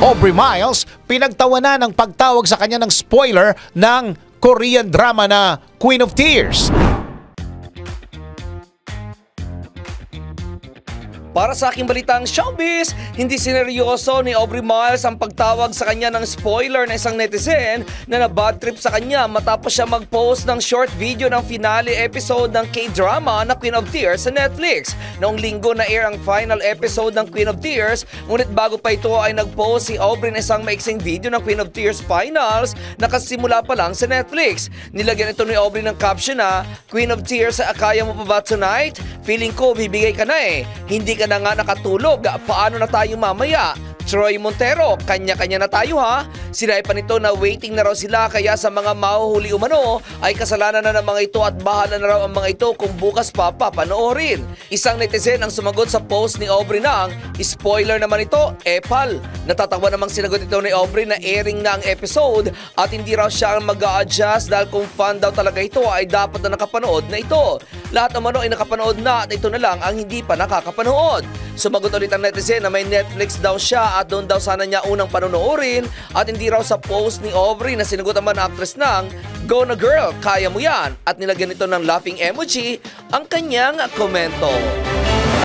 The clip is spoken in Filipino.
Aubrey Miles, pinagtawanan ng pagtawag sa kanya ng spoiler ng Korean drama na Queen of Tears. Para sa aking balitang showbiz, hindi sineryoso ni Aubrey Miles ang pagtawag sa kanya ng spoiler na isang netizen na nabad trip sa kanya matapos siya mag-post ng short video ng finale episode ng K-drama na Queen of Tears sa Netflix. Noong linggo na air ang final episode ng Queen of Tears, ngunit bago pa ito ay nag-post si Aubrey ng isang maiksing video ng Queen of Tears finals na kasimula pa lang sa Netflix. Nilagyan ito ni Aubrey ng caption na, "Queen of Tears, kaya mo pa ba tonight? Feeling ko bibigay ka na eh. Hindi ka na nga nakatulog, paano na tayo mamaya? Troy Montero, kanya-kanya na tayo ha." Sinabi pa nito na waiting na raw sila kaya sa mga mahuhuli umano ay kasalanan na ng mga ito at bahala na raw ang mga ito kung bukas pa papanoorin. Isang netizen ang sumagot sa post ni Aubrey ng, "Spoiler naman ito, epal." Natatawa namang sinagot ito ni Aubrey na airing na ang episode at hindi raw siya ang mag-a-adjust dahil kung fan daw talaga ito ay dapat na nakapanood na ito. Lahat umano ay nakapanood na at ito na lang ang hindi pa nakakapanood. Sumagot ulit ang netizen na may Netflix daw siya at doon daw sana niya unang panonoorin at hindi raw sa post ni Aubrey na sinagot naman ang actress ng, "Go na girl, kaya mo yan," at nilagyan ito ng laughing emoji ang kanyang komento.